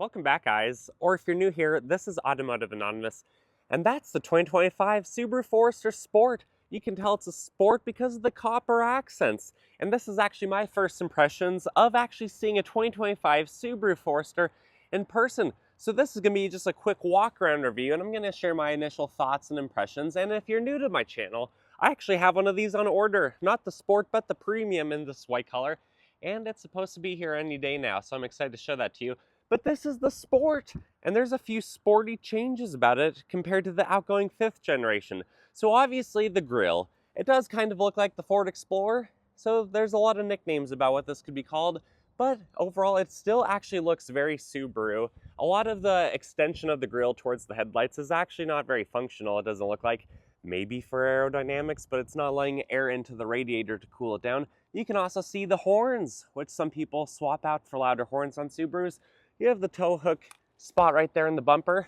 Welcome back, guys. Or if you're new here, this is Automotive Anonymous, and that's the 2025 Subaru Forester Sport. You can tell it's a sport because of the copper accents. And this is actually my first impressions of actually seeing a 2025 Subaru Forester in person. So this is going to be just a quick walk-around review, and I'm going to share my initial thoughts and impressions. And if you're new to my channel, I actually have one of these on order. Not the Sport, but the Premium in this white color. And it's supposed to be here any day now, so I'm excited to show that to you. But this is the Sport, and there's a few sporty changes about it compared to the outgoing 5th generation. So obviously the grille, it does kind of look like the Ford Explorer, so there's a lot of nicknames about what this could be called, but overall it still actually looks very Subaru. A lot of the extension of the grille towards the headlights is actually not very functional, it doesn't look like. Maybe for aerodynamics, but it's not letting air into the radiator to cool it down. You can also see the horns, which some people swap out for louder horns on Subarus. You have the tow hook spot right there in the bumper.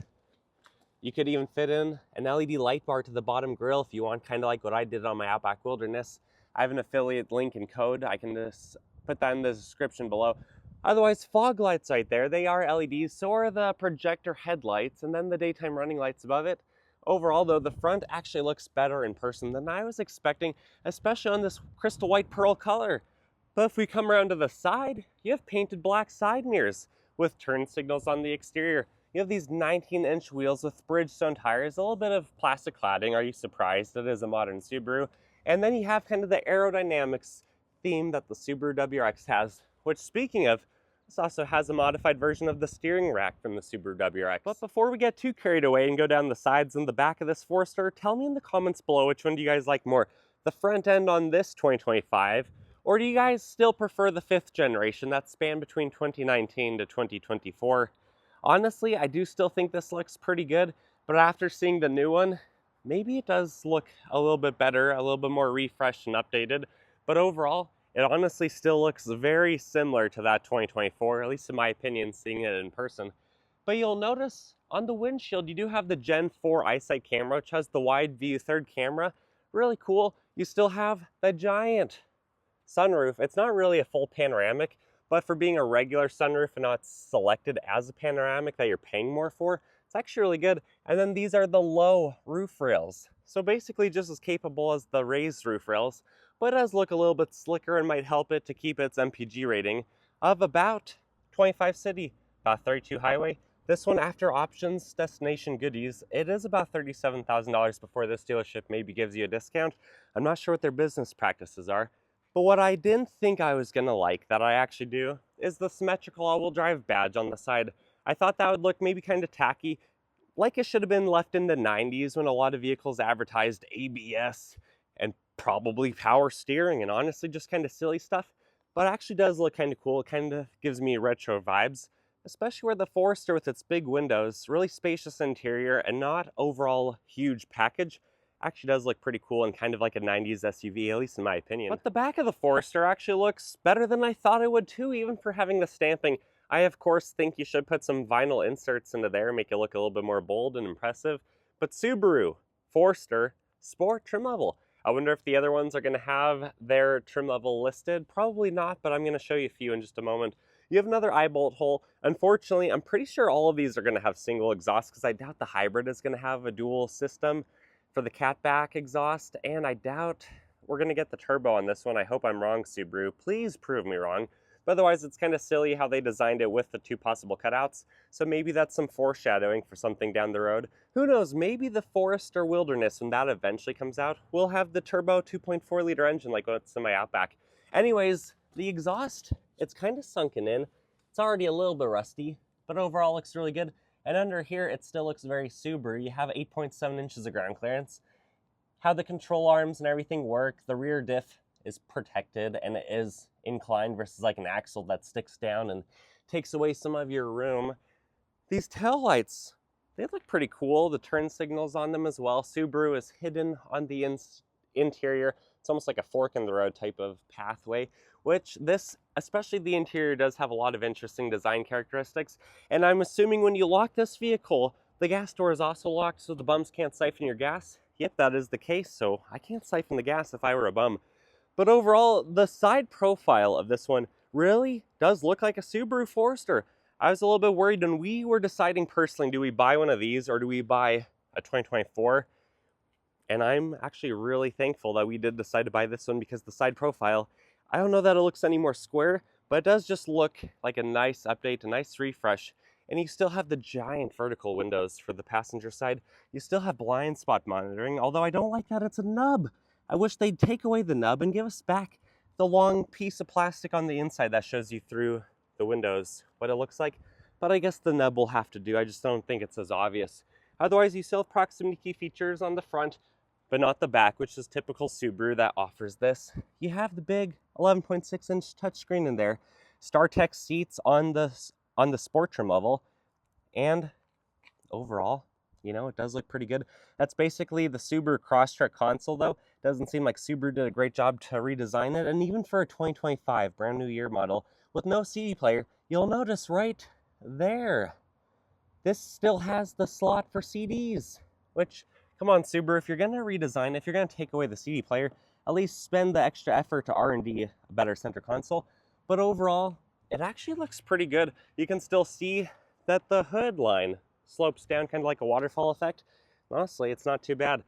You could even fit in an LED light bar to the bottom grille if you want, kind of like what I did on my Outback Wilderness. I have an affiliate link and code. I can just put that in the description below. Otherwise, fog lights right there. They are LEDs, so are the projector headlights, and then the daytime running lights above it. Overall, though, the front actually looks better in person than I was expecting, especially on this crystal white pearl color. But if we come around to the side, you have painted black side mirrors with turn signals on the exterior. You have these 19-inch wheels with Bridgestone tires, a little bit of plastic cladding. Are you surprised? It is a modern Subaru. And then you have kind of the aerodynamics theme that the Subaru WRX has, which, speaking of, this also has a modified version of the steering rack from the Subaru WRX. But before we get too carried away and go down the sides and the back of this Forester, tell me in the comments below which one do you guys like more, the front end on this 2025, or do you guys still prefer the 5th generation that spanned between 2019 to 2024? Honestly, I do still think this looks pretty good, but after seeing the new one, maybe it does look a little bit better, a little bit more refreshed and updated, but overall, it honestly still looks very similar to that 2024, at least in my opinion, seeing it in person. But you'll notice on the windshield, you do have the Gen 4 EyeSight camera, which has the wide view third camera. Really cool. You still have the giant sunroof. It's not really a full panoramic, but for being a regular sunroof and not selected as a panoramic that you're paying more for, it's actually really good. And then these are the low roof rails. So basically just as capable as the raised roof rails, but it does look a little bit slicker and might help it to keep its MPG rating of about 25 city, about 32 highway. This one, after options, destination goodies, it is about $37,000 before this dealership maybe gives you a discount. I'm not sure what their business practices are, but what I didn't think I was gonna like that I actually do is the symmetrical all-wheel drive badge on the side. I thought that would look maybe kind of tacky, like it should have been left in the 90s when a lot of vehicles advertised ABS and probably power steering and honestly just kind of silly stuff, but it actually does look kind of cool. It kind of gives me retro vibes, especially where the Forester with its big windows, really spacious interior and not overall huge package, actually does look pretty cool and kind of like a 90s SUV, at least in my opinion. But the back of the Forester actually looks better than I thought it would too, even for having the stamping. I of course think you should put some vinyl inserts into there, make it look a little bit more bold and impressive. But Subaru Forester Sport trim level. I wonder if the other ones are going to have their trim level listed. Probably not, but I'm going to show you a few in just a moment. You have another eye bolt hole. Unfortunately, I'm pretty sure all of these are going to have single exhaust because I doubt the hybrid is going to have a dual system for the catback exhaust, and I doubt we're going to get the turbo on this one. I hope I'm wrong, Subaru. Please prove me wrong. But otherwise, it's kind of silly how they designed it with the two possible cutouts. So maybe that's some foreshadowing for something down the road. Who knows, maybe the Forester Wilderness, when that eventually comes out, will have the turbo 2.4 liter engine like what's in my Outback. Anyways, the exhaust, it's kind of sunken in. It's already a little bit rusty, but overall looks really good. And under here, it still looks very Subaru. You have 8.7 inches of ground clearance. How the control arms and everything work, the rear diff is protected and it is inclined versus like an axle that sticks down and takes away some of your room. These taillights, they look pretty cool. The turn signals on them as well. Subaru is hidden on the interior. It's almost like a fork in the road type of pathway, which this, especially the interior, does have a lot of interesting design characteristics. And I'm assuming when you lock this vehicle, the gas door is also locked so the bums can't siphon your gas. Yep, that is the case, so I can't siphon the gas if I were a bum. But overall, the side profile of this one really does look like a Subaru Forester. I was a little bit worried when we were deciding personally, do we buy one of these or do we buy a 2024? And I'm actually really thankful that we did decide to buy this one because the side profile, I don't know that it looks any more square, but it does just look like a nice update, a nice refresh. And you still have the giant vertical windows for the passenger side. You still have blind spot monitoring, although I don't like that it's a nub. I wish they'd take away the nub and give us back the long piece of plastic on the inside that shows you through the windows what it looks like. But I guess the nub will have to do. I just don't think it's as obvious. Otherwise, you still have proximity key features on the front, but not the back, which is typical Subaru that offers this. You have the big 11.6-inch touchscreen in there, StarTech seats on the sport trim level, and overall, it does look pretty good. That's basically the Subaru Crosstrek console, though. Doesn't seem like Subaru did a great job to redesign it, and even for a 2025 brand new year model with no CD player, you'll notice right there, this still has the slot for CDs, which, come on Subaru, if you're going to redesign, if you're going to take away the CD player, at least spend the extra effort to R&D a better center console. But overall, it actually looks pretty good. You can still see that the hood line slopes down kind of like a waterfall effect. Honestly, it's not too bad.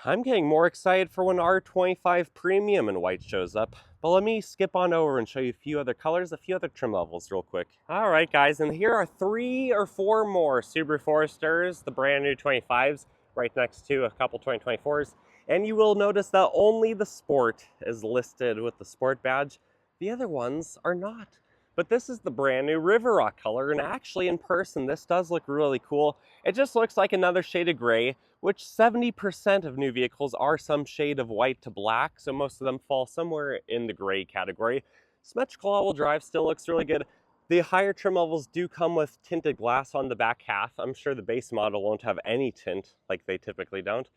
I'm getting more excited for when R25 Premium in white shows up. But let me skip on over and show you a few other colors, a few other trim levels real quick. All right, guys, and here are 3 or 4 more Subaru Foresters, the brand new 25s, right next to a couple 2024s. And you will notice that only the Sport is listed with the Sport badge. The other ones are not. But this is the brand new River Rock color, and actually in person, this does look really cool. It just looks like another shade of gray, which 70% of new vehicles are some shade of white to black, so most of them fall somewhere in the gray category. Symmetrical all-wheel drive still looks really good. The higher trim levels do come with tinted glass on the back half. I'm sure the base model won't have any tint like they typically don't,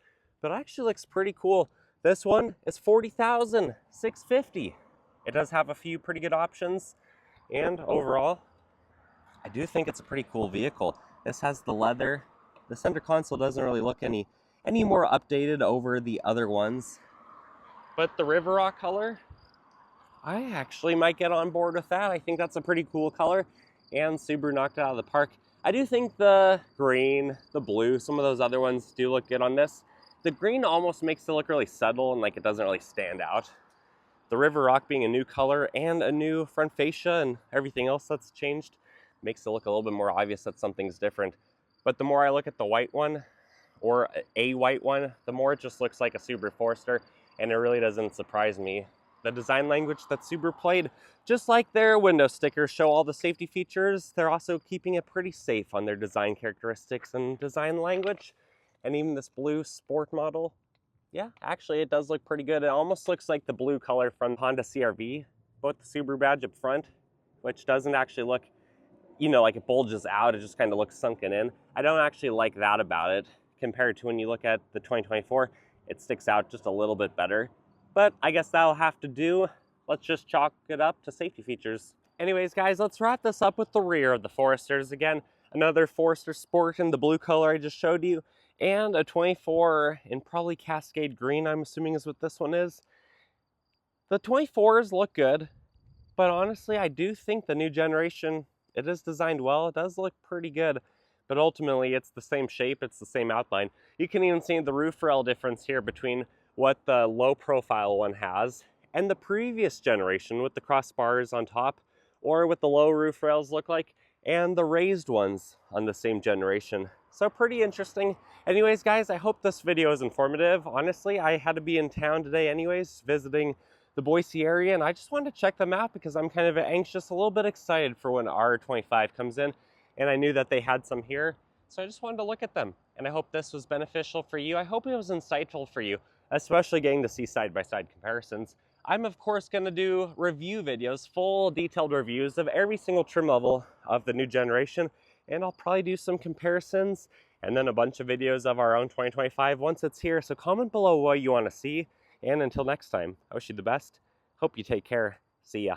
but it actually looks pretty cool. This one is $40,650. It does have a few pretty good options. And overall, I do think it's a pretty cool vehicle. This has the leather. The center console doesn't really look any more updated over the other ones. But the River Rock color, I actually might get on board with that. I think that's a pretty cool color. And Subaru knocked it out of the park. I do think the green, the blue, some of those other ones do look good on this. The green almost makes it look really subtle and like it doesn't really stand out. The River Rock being a new color and a new front fascia and everything else that's changed makes it look a little bit more obvious that something's different. But the more I look at the white one, or a white one, the more it just looks like a Subaru Forester, and it really doesn't surprise me. The design language that Subaru played, just like their window stickers show all the safety features, they're also keeping it pretty safe on their design characteristics and design language. And even this blue Sport model, yeah, actually it does look pretty good. It almost looks like the blue color from Honda CR-V, both the Subaru badge up front, which doesn't actually look, like it bulges out. It just kind of looks sunken in. I don't actually like that about it compared to when you look at the 2024. It sticks out just a little bit better. But I guess that'll have to do. Let's just chalk it up to safety features. Anyways, guys, let's wrap this up with the rear of the Foresters. Again, another Forester Sport in the blue color I just showed you, and a 24 in probably Cascade Green, I'm assuming is what this one is. The 24s look good, but honestly, I do think the new generation, it is designed well. It does look pretty good, but ultimately it's the same shape, it's the same outline. You can even see the roof rail difference here between what the low profile one has and the previous generation with the crossbars on top, or what the low roof rails look like, and the raised ones on the same generation. So pretty interesting. Anyways, guys, I hope this video is informative. Honestly, I had to be in town today anyways, visiting the Boise area, and I just wanted to check them out because I'm kind of anxious, a little bit excited for when R25 comes in, and I knew that they had some here, so I just wanted to look at them. And I hope this was beneficial for you. I hope it was insightful for you, especially getting to see side-by-side comparisons. I'm of course going to do review videos, full detailed reviews of every single trim level of the new generation, and I'll probably do some comparisons and then a bunch of videos of our own 2025 once it's here. So comment below what you want to see, and until next time, I wish you the best. Hope you take care. See ya.